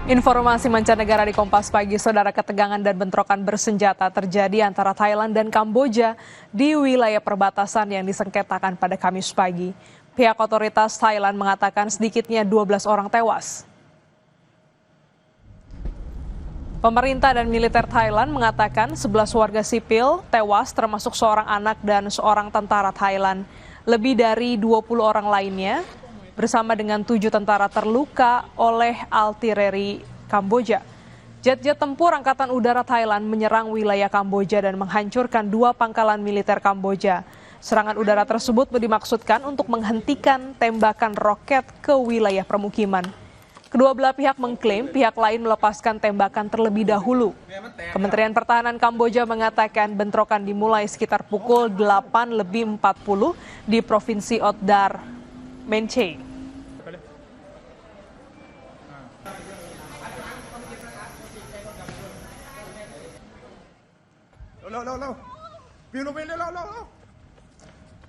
Informasi mancanegara di Kompas Pagi, saudara, ketegangan dan bentrokan bersenjata terjadi antara Thailand dan Kamboja di wilayah perbatasan yang disengketakan pada Kamis pagi. Pihak otoritas Thailand mengatakan sedikitnya 12 orang tewas. Pemerintah dan militer Thailand mengatakan 11 warga sipil tewas termasuk seorang anak dan seorang tentara Thailand. Lebih dari 20 orang lainnya bersama dengan 7 tentara terluka oleh artileri Kamboja. Jet-jet tempur Angkatan Udara Thailand menyerang wilayah Kamboja dan menghancurkan 2 pangkalan militer Kamboja. Serangan udara tersebut dimaksudkan untuk menghentikan tembakan roket ke wilayah permukiman. Kedua belah pihak mengklaim pihak lain melepaskan tembakan terlebih dahulu. Kementerian Pertahanan Kamboja mengatakan bentrokan dimulai sekitar pukul 8:40 di Provinsi Odar, Mencey.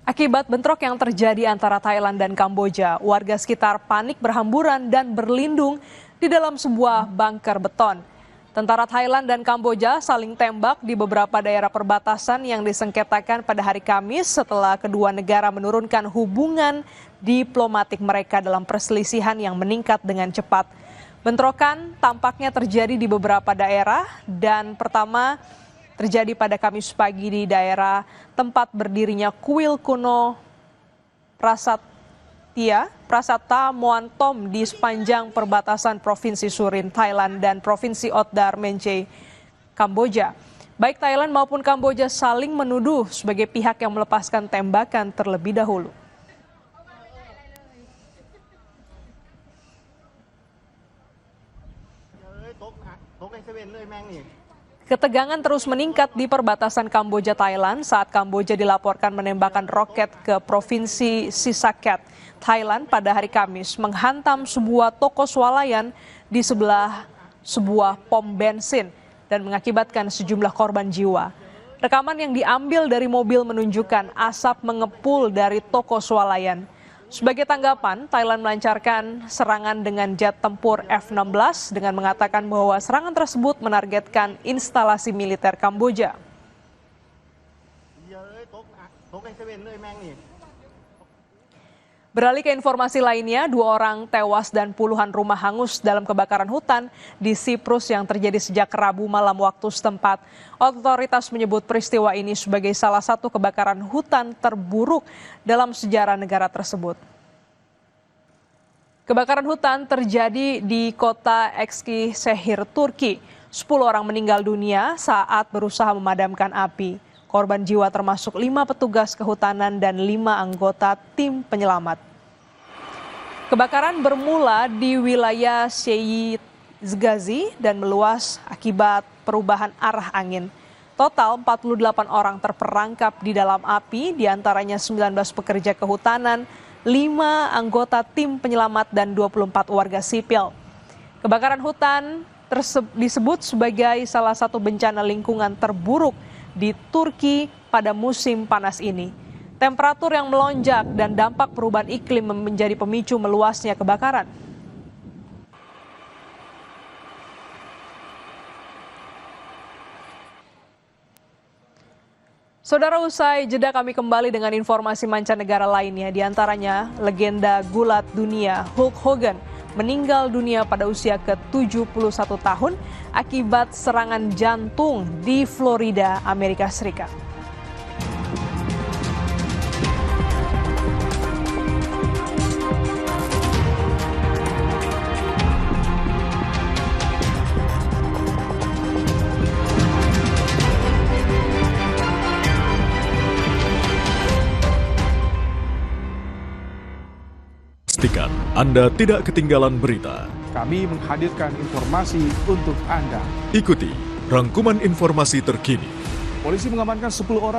Akibat bentrok yang terjadi antara Thailand dan Kamboja, warga sekitar panik berhamburan dan berlindung di dalam sebuah bunker beton. Tentara Thailand dan Kamboja saling tembak di beberapa daerah perbatasan yang disengketakan pada hari Kamis setelah kedua negara menurunkan hubungan diplomatik mereka dalam perselisihan yang meningkat dengan cepat. Bentrokan tampaknya terjadi di beberapa daerah dan pertama terjadi pada Kamis pagi di daerah tempat berdirinya kuil kuno Prasata Moantom di sepanjang perbatasan Provinsi Surin, Thailand dan Provinsi Odar, Mencey, Kamboja. Baik Thailand maupun Kamboja saling menuduh sebagai pihak yang melepaskan tembakan terlebih dahulu. Ketegangan terus meningkat di perbatasan Kamboja-Thailand saat Kamboja dilaporkan menembakkan roket ke Provinsi Sisaket, Thailand pada hari Kamis, menghantam sebuah toko swalayan di sebelah sebuah pom bensin dan mengakibatkan sejumlah korban jiwa. Rekaman yang diambil dari mobil menunjukkan asap mengepul dari toko swalayan. Sebagai tanggapan, Thailand melancarkan serangan dengan jet tempur F-16 dengan mengatakan bahwa serangan tersebut menargetkan instalasi militer Kamboja. Beralih ke informasi lainnya, 2 orang tewas dan puluhan rumah hangus dalam kebakaran hutan di Siprus yang terjadi sejak Rabu malam waktu setempat. Otoritas menyebut peristiwa ini sebagai salah satu kebakaran hutan terburuk dalam sejarah negara tersebut. Kebakaran hutan terjadi di kota Eskişehir, Turki. 10 orang meninggal dunia saat berusaha memadamkan api. Korban jiwa termasuk 5 petugas kehutanan dan 5 anggota tim penyelamat. Kebakaran bermula di wilayah Seyitgazi dan meluas akibat perubahan arah angin. Total 48 orang terperangkap di dalam api, diantaranya 19 pekerja kehutanan, 5 anggota tim penyelamat dan 24 warga sipil. Kebakaran hutan disebut sebagai salah satu bencana lingkungan terburuk di Turki pada musim panas ini. Temperatur yang melonjak dan dampak perubahan iklim menjadi pemicu meluasnya kebakaran. Saudara, usai jeda kami kembali dengan informasi mancanegara lainnya, diantaranya legenda gulat dunia Hulk Hogan meninggal dunia pada usia ke-71 tahun akibat serangan jantung di Florida, Amerika Serikat. Pastikan Anda tidak ketinggalan berita. Kami menghadirkan informasi untuk Anda. Ikuti rangkuman informasi terkini. Polisi mengamankan 10 orang